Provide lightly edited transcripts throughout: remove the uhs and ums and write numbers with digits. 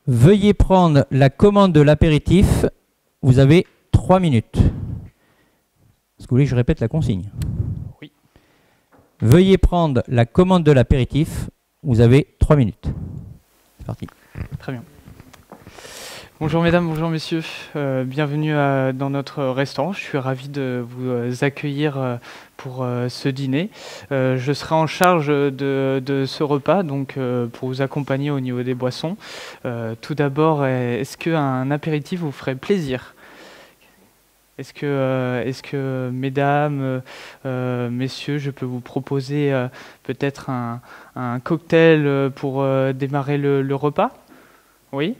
Veuillez prendre la commande de l'apéritif. Vous avez 3 minutes. Est-ce que vous voulez que je répète la consigne? Oui. Veuillez prendre la commande de l'apéritif. Vous avez 3 minutes. C'est parti. Très bien. Bonjour mesdames, bonjour messieurs. Bienvenue dans notre restaurant. Je suis ravi de vous accueillir pour ce dîner. Je serai en charge de ce repas, donc pour vous accompagner au niveau des boissons. Tout d'abord, est-ce qu'un apéritif vous ferait plaisir ? Est-ce que mesdames, messieurs, je peux vous proposer peut-être un cocktail pour démarrer le repas ? Oui ?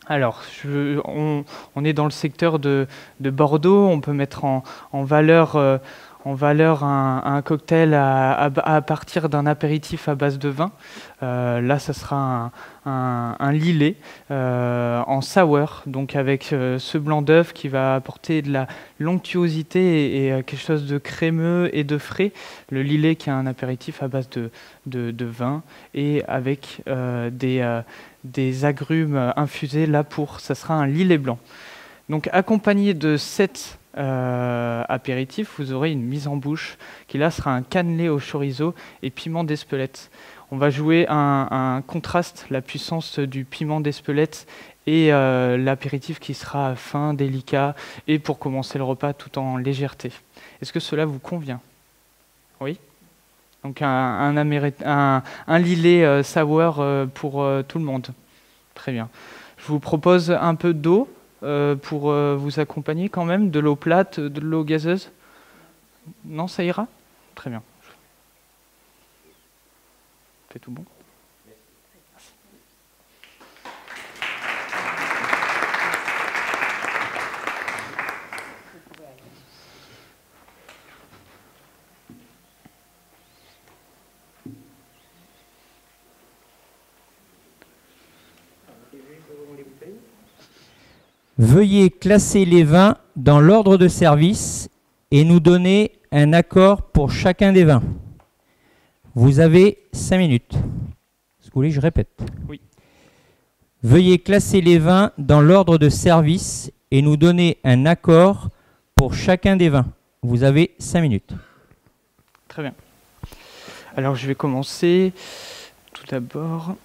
Alors, on est dans le secteur de Bordeaux. On peut mettre en valeur un cocktail à partir d'un apéritif à base de vin. Là, ça sera un lillet en sour, donc avec ce blanc d'œuf qui va apporter de la l'onctuosité et quelque chose de crémeux et de frais. Le lillet qui est un apéritif à base de vin et avec des agrumes infusés. Là, ça sera un lillet blanc. Donc, accompagné de cet apéritif, vous aurez une mise en bouche qui là sera un cannelé au chorizo et piment d'Espelette. On va jouer un contraste, la puissance du piment d'Espelette et l'apéritif qui sera fin, délicat et pour commencer le repas tout en légèreté. Est-ce que cela vous convient? Oui? Donc un lillet sour pour tout le monde. Très bien. Je vous propose un peu d'eau pour vous accompagner quand même. De l'eau plate, de l'eau gazeuse? Non, ça ira? Très bien. C'est tout bon? Veuillez classer les vins dans l'ordre de service et nous donner un accord pour chacun des vins. Vous avez 5 minutes. Est-ce que vous voulez que je répète? Oui. Veuillez classer les vins dans l'ordre de service et nous donner un accord pour chacun des vins. Vous avez 5 minutes. Très bien. Alors je vais commencer tout d'abord.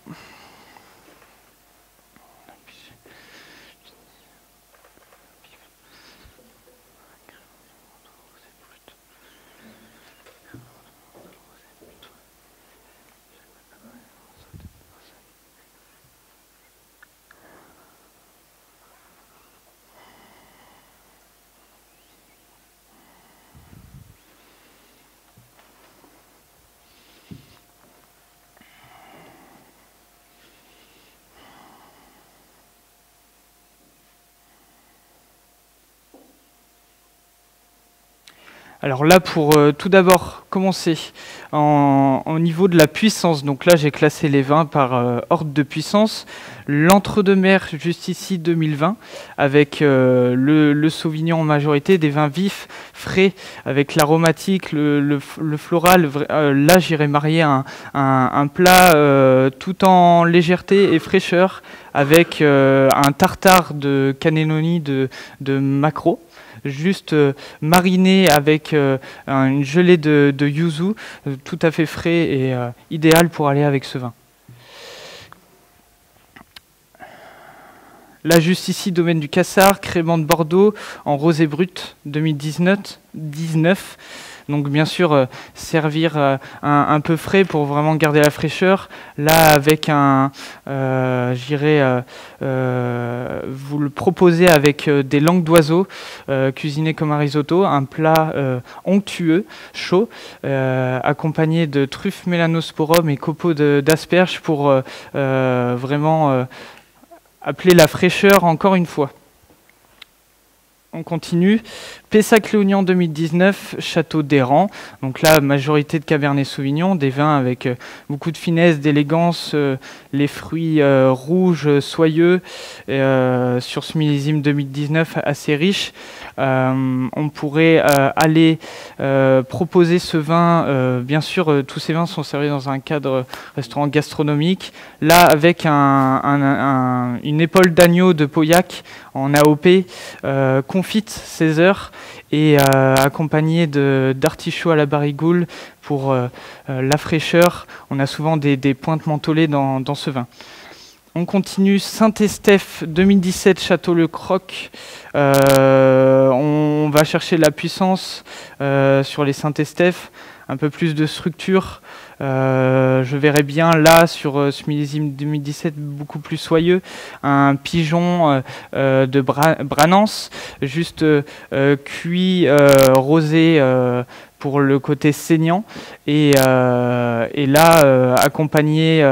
Alors là, pour tout d'abord commencer, au niveau de la puissance, donc là j'ai classé les vins par ordre de puissance. L'entre-deux-mer, juste ici, 2020, avec le Sauvignon en majorité, des vins vifs, frais, avec l'aromatique, le floral. Là, j'irai marier un plat tout en légèreté et fraîcheur, avec un tartare de cannelloni de maquereau. Juste mariné avec une gelée de yuzu, tout à fait frais et idéal pour aller avec ce vin. Là, juste ici, domaine du Cassard, crément de Bordeaux, en rosé brut, 2019. Donc bien sûr, servir un peu frais pour vraiment garder la fraîcheur. Là, avec vous le proposez avec des langues d'oiseau, cuisiné comme un risotto, un plat onctueux, chaud, accompagné de truffes mélanosporum et copeaux d'asperges pour vraiment appeler la fraîcheur encore une fois. On continue. Pessac-Léognan 2019, Château d'Errand. Donc là, majorité de Cabernet Sauvignon, des vins avec beaucoup de finesse, d'élégance, les fruits rouges, soyeux, sur ce millésime 2019 assez riche. On pourrait aller proposer ce vin, bien sûr, tous ces vins sont servis dans un cadre restaurant gastronomique. Là, avec une épaule d'agneau de Pauillac en AOP, confite 16 heures et accompagné d'artichauts à la barigoule pour la fraîcheur. On a souvent des pointes mentholées dans ce vin. On continue. Saint-Estèphe 2017, Château-le-Croc. On va chercher la puissance sur les Saint-Estèphe, un peu plus de structure. Je verrais bien là, sur ce millésime 2017, beaucoup plus soyeux, un pigeon de Branance, juste cuit, rosé pour le côté saignant, et là accompagné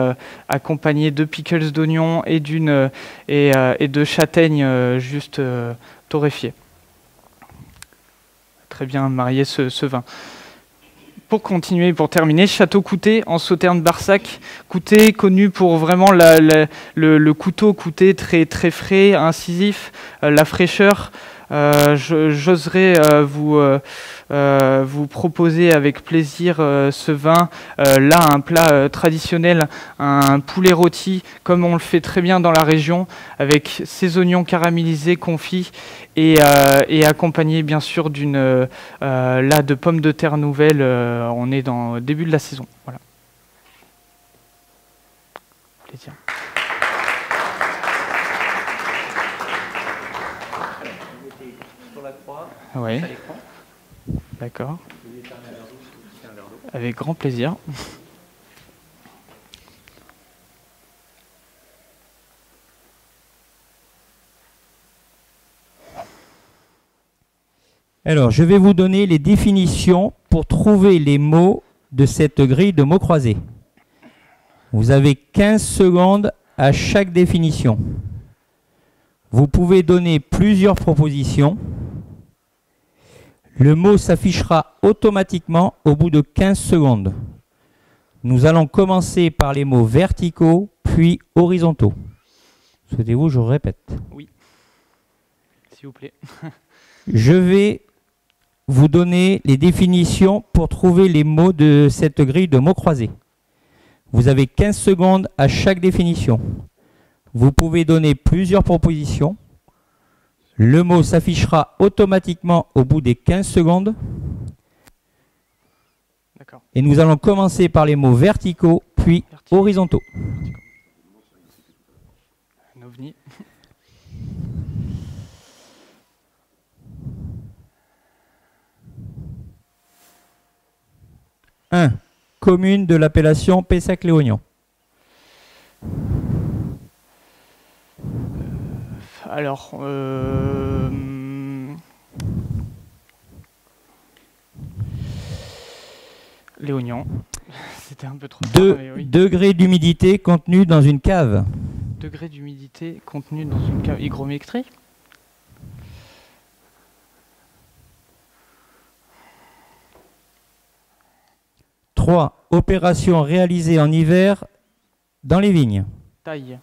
de pickles d'oignons et de châtaignes juste torréfiées. Très bien marié ce vin. Pour continuer, pour terminer, Château Coutet en Sauterne-Barsac. Coutet connu pour vraiment le couteau Coutet très très frais, incisif, la fraîcheur. J'oserais vous proposer avec plaisir ce vin. Là, un plat traditionnel, un poulet rôti, comme on le fait très bien dans la région, avec ses oignons caramélisés, confits, et accompagné bien sûr de pommes de terre nouvelles. On est dans le début de la saison. Voilà. Plaisir. Oui. D'accord. Avec grand plaisir. Alors, je vais vous donner les définitions pour trouver les mots de cette grille de mots croisés. Vous avez 15 secondes à chaque définition. Vous pouvez donner plusieurs propositions. Le mot s'affichera automatiquement au bout de 15 secondes. Nous allons commencer par les mots verticaux, puis horizontaux. Souhaitez-vous, je répète? Oui, s'il vous plaît. Je vais vous donner les définitions pour trouver les mots de cette grille de mots croisés. Vous avez 15 secondes à chaque définition. Vous pouvez donner plusieurs propositions. Le mot s'affichera automatiquement au bout des 15 secondes. D'accord. Et nous allons commencer par les mots verticaux, puis horizontaux. Un ovni. Un. Commune de l'appellation Pessac-Léognan. Alors, Léognan. C'était un peu trop tard, mais oui. Degrés d'humidité contenus dans une cave. Degrés d'humidité contenus dans une cave hygrométrie. Trois. Opération réalisée en hiver dans les vignes. Taille.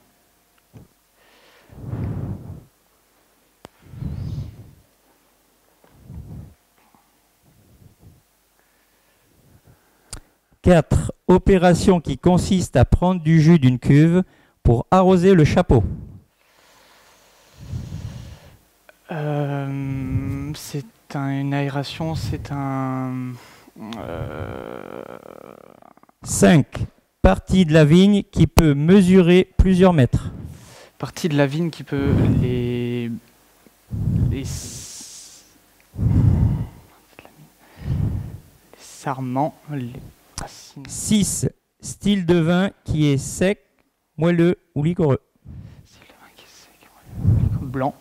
Quatre. Opération qui consiste à prendre du jus d'une cuve pour arroser le chapeau. C'est une aération, c'est un... 5. Partie de la vigne qui peut mesurer plusieurs mètres. Partie de la vigne qui peut les sarments, les racines. 6. Style de vin qui est sec, moelleux ou liquoreux. Style de vin qui est sec, moelleux, blanc.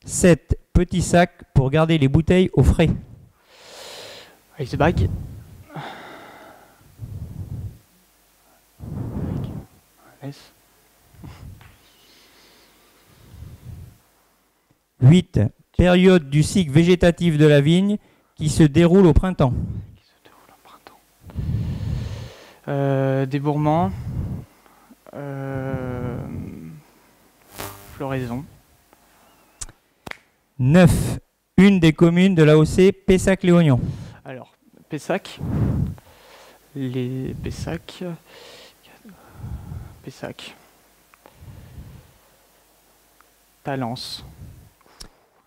7. Petit sac pour garder les bouteilles au frais. Ice bag. S. 8. Période du cycle végétatif de la vigne qui se déroule au printemps. Qui se déroule au printemps. Débourrement. Floraison. 9. Une des communes de l'AOC Pessac-Léognan. Alors, Pessac. Les Pessac. Pessac. Talence.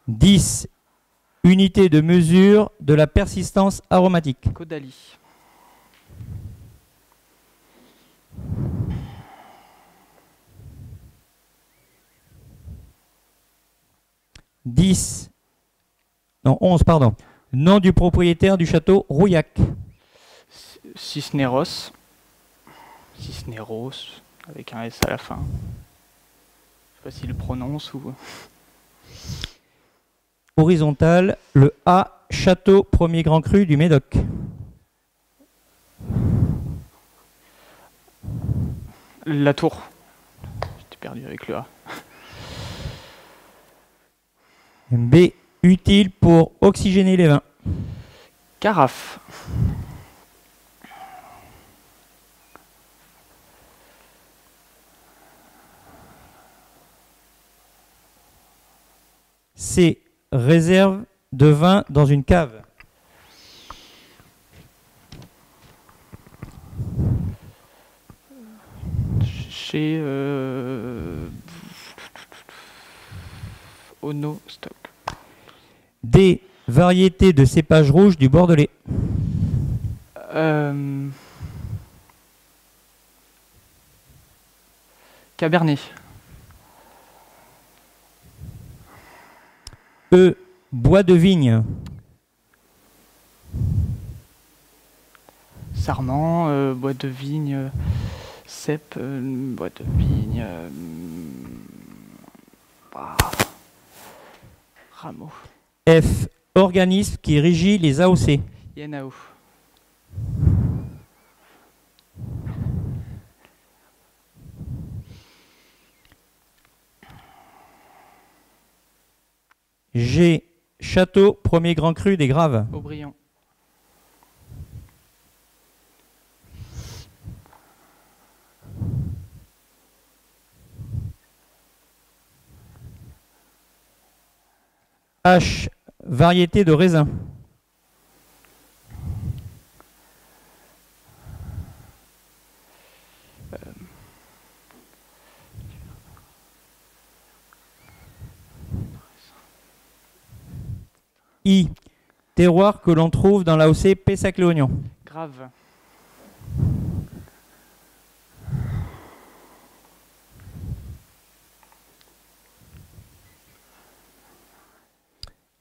10. Unité de mesure de la persistance aromatique. Caudalie. 10. Non, 11, pardon. Nom du propriétaire du château Rouillac. Cisneros. Cisneros, avec un S à la fin. Je sais pas s'il le prononce ou... Horizontal, le A, château premier grand cru du Médoc. La Tour. J'étais perdu avec le A. B, utile pour oxygéner les vins. Carafe. C, réserve de vin dans une cave. Chez Ono Stock. D, variété de cépage rouge du Bordelais. Cabernet. E, bois de vigne. Sarment, bois de vigne, cep, bois de vigne, rameau. F, organisme qui régit les AOC. Yenao. G, château premier grand cru des Graves. Aubryon. H, variété de raisin. I, terroir que l'on trouve dans l'AOC Pessac-Léognan. Grave.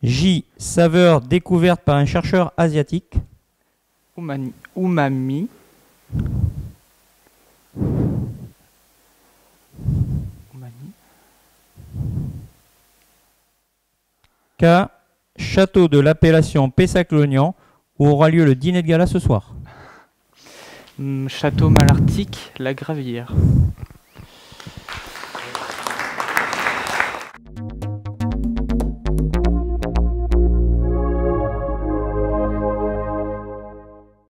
J, saveur découverte par un chercheur asiatique. Umami. K, château de l'appellation Pessac-Léognan où aura lieu le dîner de gala ce soir. Château Malartic, la Gravière.